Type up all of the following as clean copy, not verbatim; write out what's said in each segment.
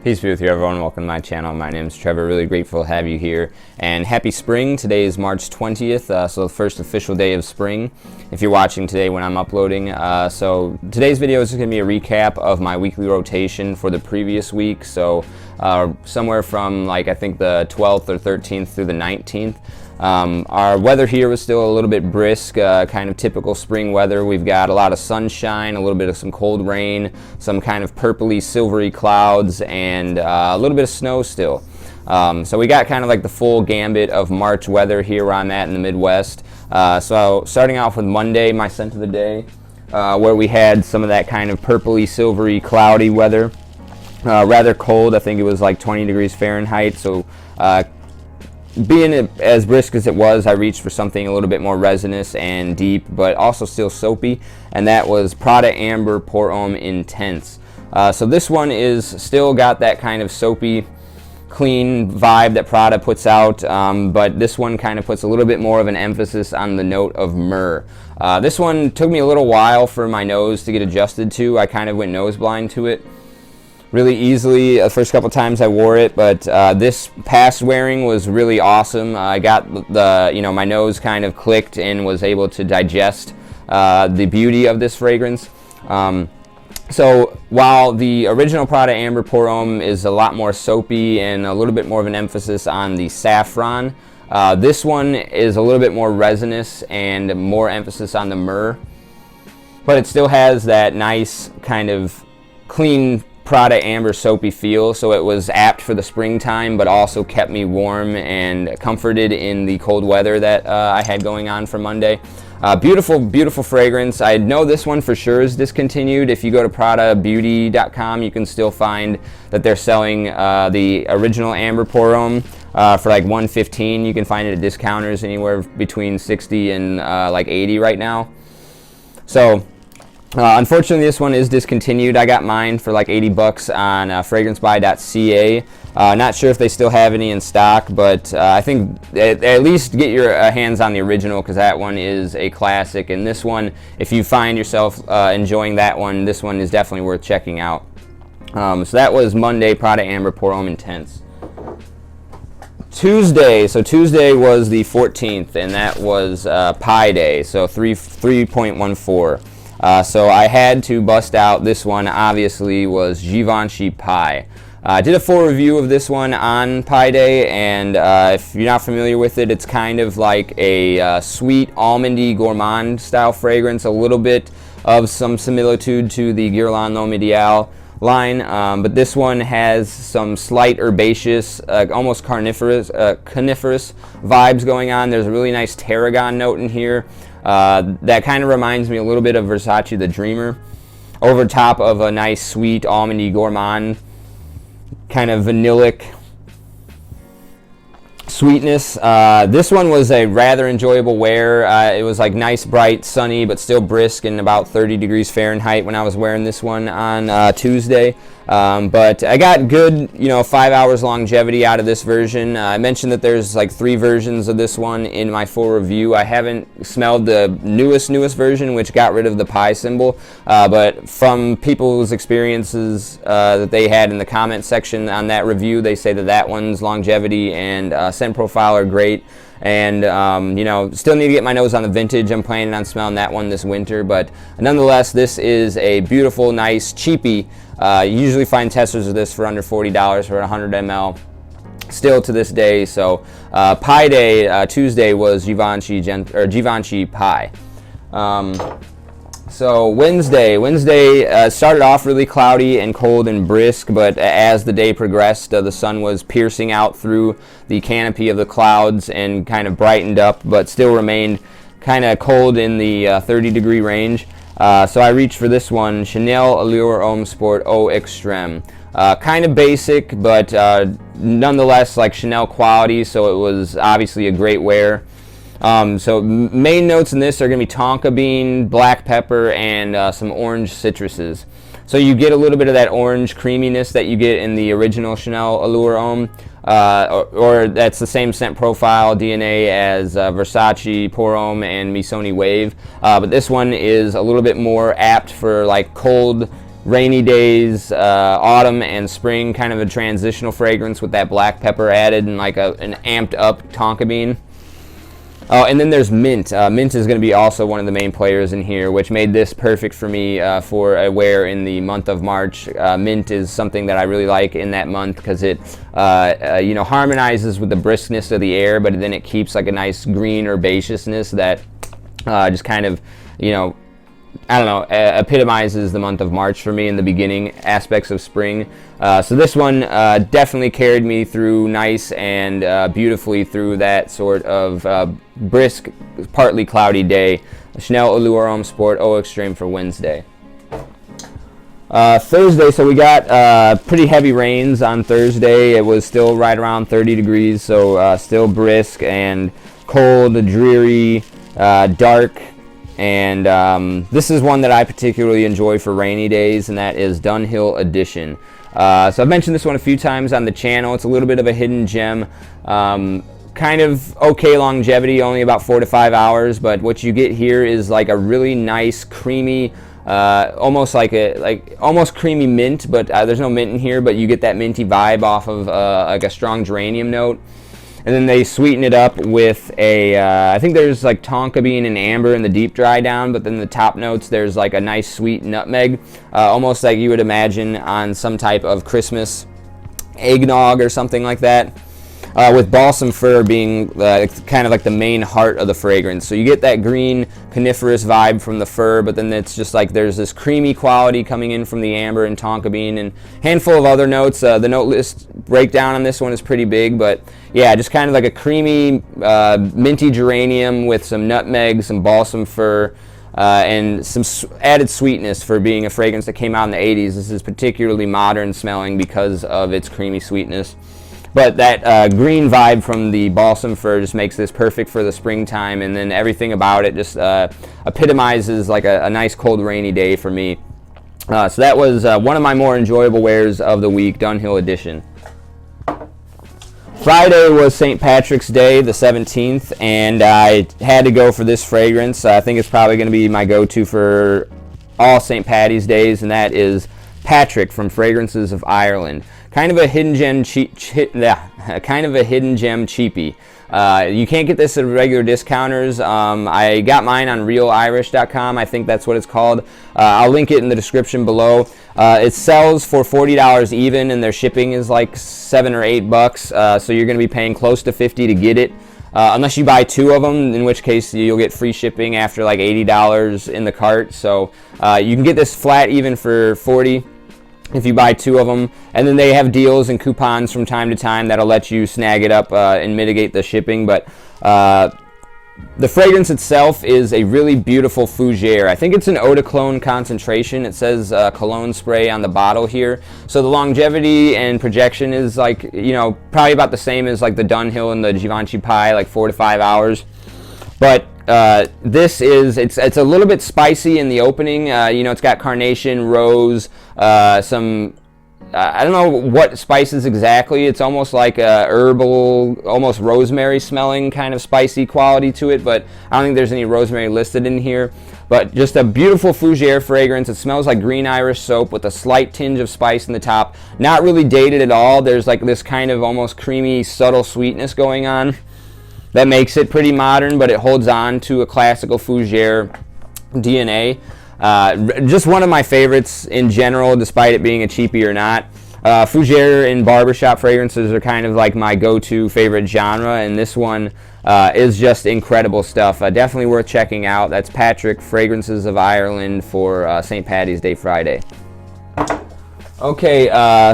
Peace be with you, everyone. Welcome to my channel. My name is Trevor. Really grateful to have you here. And happy spring. Today is March 20th, so the first official day of spring, if you're watching today when I'm uploading. So today's video is going to be a recap of my weekly rotation for the previous week. So somewhere from I think the 12th or 13th through the 19th. Our weather here was still a little bit brisk, kind of typical spring weather. We've got a lot of sunshine, a little bit of some cold rain, some kind of purpley silvery clouds, and a little bit of snow still. So we got kind of like the full gambit of March weather here where I'm at in the Midwest. So starting off with Monday, my scent of the day, where we had some of that kind of purpley silvery cloudy weather. Rather cold. I think it was like 20 degrees Fahrenheit. So being as brisk as it was, I reached for something a little bit more resinous and deep, but also still soapy, and that was Prada Amber Pour Homme Intense. So this one is still got that kind of soapy, clean vibe that Prada puts out, but this one kind of puts a little bit more of an emphasis on the note of myrrh. This one took me a little while for my nose to get adjusted to. I kind of went nose blind to it really easily the first couple times I wore it, but this past wearing was really awesome. I got my nose kind of clicked and was able to digest the beauty of this fragrance. So while the original Prada Amber Pour Homme is a lot more soapy and a little bit more of an emphasis on the saffron, this one is a little bit more resinous and more emphasis on the myrrh, but it still has that nice kind of clean Prada Amber soapy feel, so it was apt for the springtime, but also kept me warm and comforted in the cold weather that I had going on for Monday. Beautiful, beautiful fragrance. I know this one for sure is discontinued. If you go to PradaBeauty.com, you can still find that they're selling the original Amber Pour Homme for like $115. You can find it at discounters anywhere between 60 and like 80 right now. So unfortunately, this one is discontinued. I got mine for like 80 bucks on fragrancebuy.ca. Not sure if they still have any in stock, but I think at least get your hands on the original, because that one is a classic. And this one, if you find yourself enjoying that one, this one is definitely worth checking out. So that was Monday, Prada Amber Pour Homme Intense. Tuesday was the 14th, and that was Pi Day, so 3.14. So I had to bust out this one, obviously, was Givenchy Pie. I did a full review of this one on Pi Day, and if you're not familiar with it, it's kind of like a sweet, almondy, gourmand style fragrance, a little bit of some similitude to the Guerlain L'Homme Ideal line, but this one has some slight herbaceous, almost coniferous vibes going on. There's a really nice tarragon note in here. That kind of reminds me a little bit of Versace the Dreamer, over top of a nice sweet almondy gourmand kind of vanillic sweetness. This one was a rather enjoyable wear. It was like nice, bright, sunny, but still brisk and about 30 degrees Fahrenheit when I was wearing this one on Tuesday. But I got good, 5 hours longevity out of this version. I mentioned that there's like 3 versions of this one in my full review. I haven't smelled the newest version, which got rid of the pie symbol. But from people's experiences that they had in the comment section on that review, they say that that one's longevity and scent profile are great. And still need to get my nose on the vintage. I'm planning on smelling that one this winter, but nonetheless, this is a beautiful, nice, cheapy. You usually find testers of this for under $40 for 100 ml. Still to this day. So Pi Day Tuesday was Givenchy Pie. So Wednesday started off really cloudy and cold and brisk, but as the day progressed, the sun was piercing out through the canopy of the clouds and kind of brightened up, but still remained kind of cold in the 30-degree range. So I reached for this one, Chanel Allure Homme Sport Eau Extreme. Kind of basic, but nonetheless like Chanel quality, so it was obviously a great wear. So main notes in this are going to be tonka bean, black pepper, and some orange citruses. So you get a little bit of that orange creaminess that you get in the original Chanel Allure Homme, or that's the same scent profile DNA as Versace Pour Homme and Missoni Wave. But this one is a little bit more apt for like cold, rainy days, autumn and spring, kind of a transitional fragrance with that black pepper added and like an amped up tonka bean. Oh, and then there's mint. Mint is going to be also one of the main players in here, which made this perfect for me for a wear in the month of March. Mint is something that I really like in that month because it, harmonizes with the briskness of the air, but then it keeps like a nice green herbaceousness that just kind of, epitomizes the month of March for me in the beginning aspects of spring. So this one definitely carried me through nice and beautifully through that sort of brisk, partly cloudy day. Chanel Allure Homme Sport Eau Extreme for Wednesday. Thursday, so we got pretty heavy rains on Thursday. It was still right around 30 degrees, so still brisk and cold, dreary, dark. And this is one that I particularly enjoy for rainy days, and that is Dunhill Edition. So I've mentioned this one a few times on the channel. It's a little bit of a hidden gem. Kind of okay longevity, only about 4 to 5 hours, but what you get here is like a really nice, creamy, almost creamy mint, but there's no mint in here, but you get that minty vibe off of like a strong geranium note. And then they sweeten it up with I think there's like tonka bean and amber in the deep dry down, but then the top notes there's like a nice sweet nutmeg, almost like you would imagine on some type of Christmas eggnog or something like that. With balsam fir being kind of like the main heart of the fragrance. So you get that green coniferous vibe from the fir, but then it's just like there's this creamy quality coming in from the amber and tonka bean and a handful of other notes. The note list breakdown on this one is pretty big, but yeah, just kind of like a creamy minty geranium with some nutmeg, some balsam fir, and some added sweetness for being a fragrance that came out in the 80s. This is particularly modern smelling because of its creamy sweetness. But that green vibe from the balsam fir just makes this perfect for the springtime, and then everything about it just epitomizes like a nice cold rainy day for me. So that was one of my more enjoyable wears of the week, Dunhill Edition. Friday was St. Patrick's Day, the 17th, and I had to go for this fragrance. I think it's probably going to be my go-to for all St. Patty's days, and that is Patrick from Fragrances of Ireland. Kind of a hidden gem cheapie. You can't get this at regular discounters. I got mine on realirish.com. I think that's what it's called. I'll link it in the description below. It sells for $40 even, and their shipping is like $7 or $8. So you're going to be paying close to $50 to get it. Unless you buy 2 of them, in which case you'll get free shipping after like $80 in the cart. So you can get this flat even for $40 if you buy 2 of them. And then they have deals and coupons from time to time that'll let you snag it up and mitigate the shipping. But the fragrance itself is a really beautiful fougere. I think it's an eau de cologne concentration. It says cologne spray on the bottle here. So the longevity and projection is like, probably about the same as like the Dunhill and the Givenchy Pie, like 4 to 5 hours. But this is, it's a little bit spicy in the opening. It's got carnation, rose, some, I don't know what spices exactly. It's almost like a herbal, almost rosemary smelling kind of spicy quality to it, but I don't think there's any rosemary listed in here. But just a beautiful fougere fragrance. It smells like green Irish soap with a slight tinge of spice in the top. Not really dated at all. There's like this kind of almost creamy, subtle sweetness going on that makes it pretty modern, but it holds on to a classical fougere DNA. Just one of my favorites in general, despite it being a cheapie or not. Fougere and barbershop fragrances are kind of like my go-to favorite genre, and this one is just incredible stuff. Definitely worth checking out. That's Patrick, Fragrances of Ireland for St. Patty's Day Friday. Okay,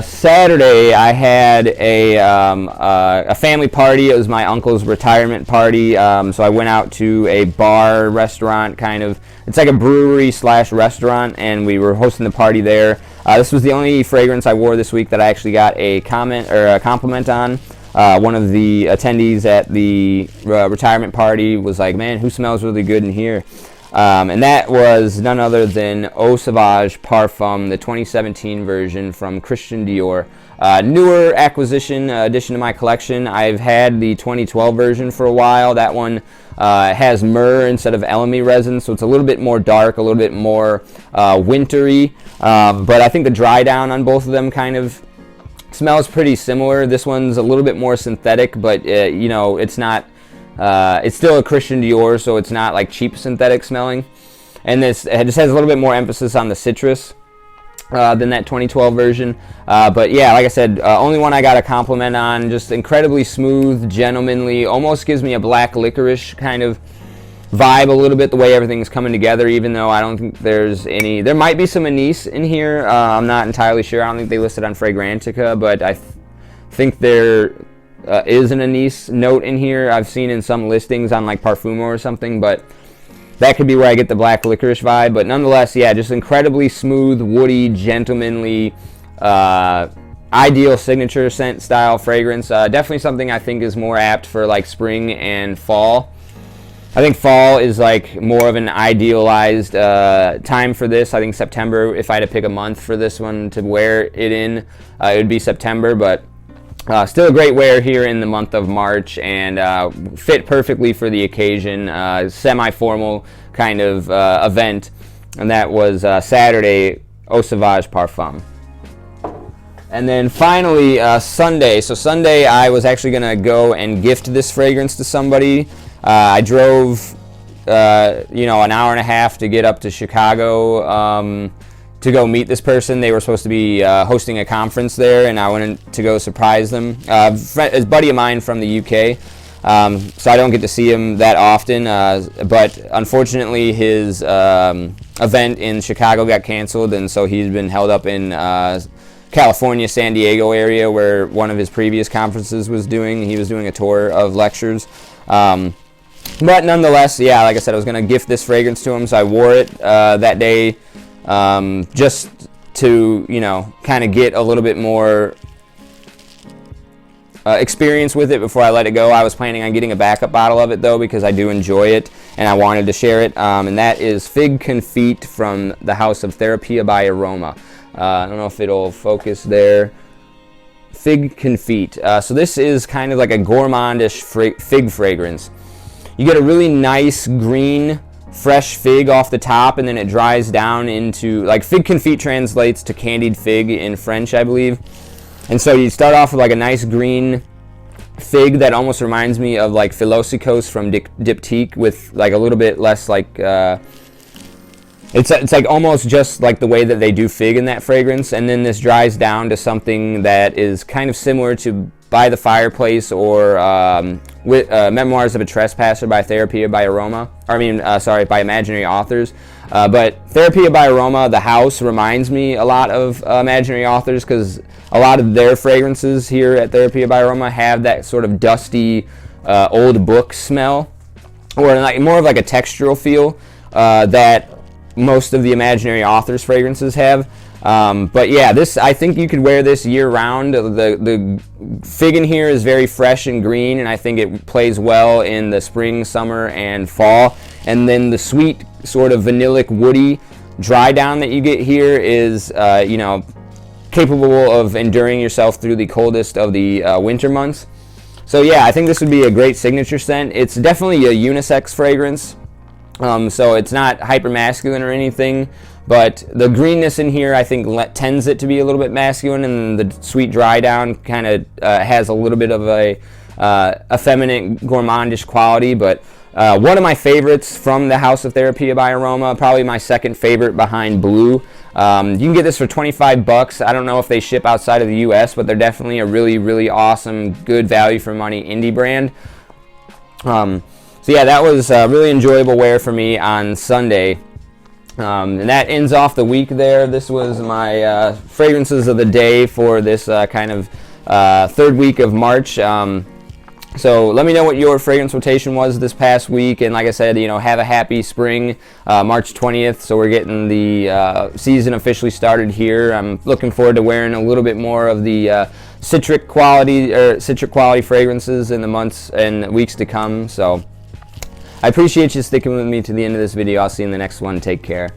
Saturday I had a family party. It was my uncle's retirement party, so I went out to a bar, restaurant, kind of. It's like a brewery / restaurant, and we were hosting the party there. This was the only fragrance I wore this week that I actually got a comment or a compliment on. One of the attendees at the retirement party was like, "Man, who smells really good in here?" And that was none other than Eau Sauvage Parfum, the 2017 version from Christian Dior. Newer acquisition, addition to my collection. I've had the 2012 version for a while. That one has myrrh instead of elemi resin, so it's a little bit more dark, a little bit more wintry. But I think the dry down on both of them kind of smells pretty similar. This one's a little bit more synthetic, but you know, it's not. It's still a Christian Dior, so it's not like cheap synthetic smelling. And it just has a little bit more emphasis on the citrus than that 2012 version. But yeah, like I said, only one I got a compliment on. Just incredibly smooth, gentlemanly, almost gives me a black licorice kind of vibe a little bit, the way everything's coming together, even though I don't think there's any. There might be some anise in here. I'm not entirely sure. I don't think they listed on Fragrantica, but I think there is an anise note in here. I've seen in some listings on like Parfumo or something, but that could be where I get the black licorice vibe. But nonetheless, yeah, just incredibly smooth, woody, gentlemanly, ideal signature scent style fragrance. Definitely something I think is more apt for like spring and fall. I think fall is like more of an idealized time for this. I think September, if I had to pick a month for this one to wear it in, it would be September, but still a great wear here in the month of March, and fit perfectly for the occasion, semi-formal kind of event, and that was Saturday, Eau Sauvage Parfum. And then finally, Sunday. So Sunday, I was actually going to go and gift this fragrance to somebody. I drove, an hour and a half to get up to Chicago to go meet this person. They were supposed to be hosting a conference there, and I went to go surprise them. A buddy of mine from the UK, so I don't get to see him that often, but unfortunately his event in Chicago got canceled, and so he's been held up in California, San Diego area, where one of his previous conferences was doing. He was doing a tour of lectures. But nonetheless, yeah, like I said, I was going to gift this fragrance to him, so I wore it that day just to, kind of get a little bit more experience with it before I let it go. I was planning on getting a backup bottle of it, though, because I do enjoy it, and I wanted to share it, and that is Fig Confit from the house of Therapia by Aroma. I don't know if it'll focus there. Fig Confit. So this is kind of like a gourmandish fig fragrance. You get a really nice green, fresh fig off the top, and then it dries down into, like, Fig Confit translates to candied fig in French, I believe. And so you start off with like a nice green fig that almost reminds me of like Philosicos from Diptyque, with like a little bit less like it's like almost just like the way that they do fig in that fragrance. And then this dries down to something that is kind of similar to By the Fireplace or with Memoirs of a Trespasser by Therapia by Aroma. By Imaginary Authors. But Therapia by Aroma, the house, reminds me a lot of Imaginary Authors, because a lot of their fragrances here at Therapia by Aroma have that sort of dusty old book smell, or like more of like a textural feel that most of the Imaginary Authors fragrances have. But yeah, I think you could wear this year round. The fig in here is very fresh and green, and I think it plays well in the spring, summer, and fall. And then the sweet sort of vanillic woody dry down that you get here is capable of enduring yourself through the coldest of the winter months. So yeah, I think this would be a great signature scent. It's definitely a unisex fragrance, so it's not hyper masculine or anything. But the greenness in here, I think, tends it to be a little bit masculine, and the sweet dry down kind of has a little bit of a effeminate, gourmandish quality. But one of my favorites from the House of Therapia by Aroma, probably my second favorite behind Blue. You can get this for $25. I don't know if they ship outside of the U.S., but they're definitely a really, really awesome, good value for money indie brand. So yeah, that was a really enjoyable wear for me on Sunday. And that ends off the week there. This was my fragrances of the day for this kind of third week of March. So let me know what your fragrance rotation was this past week. And like I said, have a happy spring, March 20th. So we're getting the season officially started here. I'm looking forward to wearing a little bit more of the citric quality fragrances in the months and weeks to come. So I appreciate you sticking with me to the end of this video. I'll see you in the next one. Take care.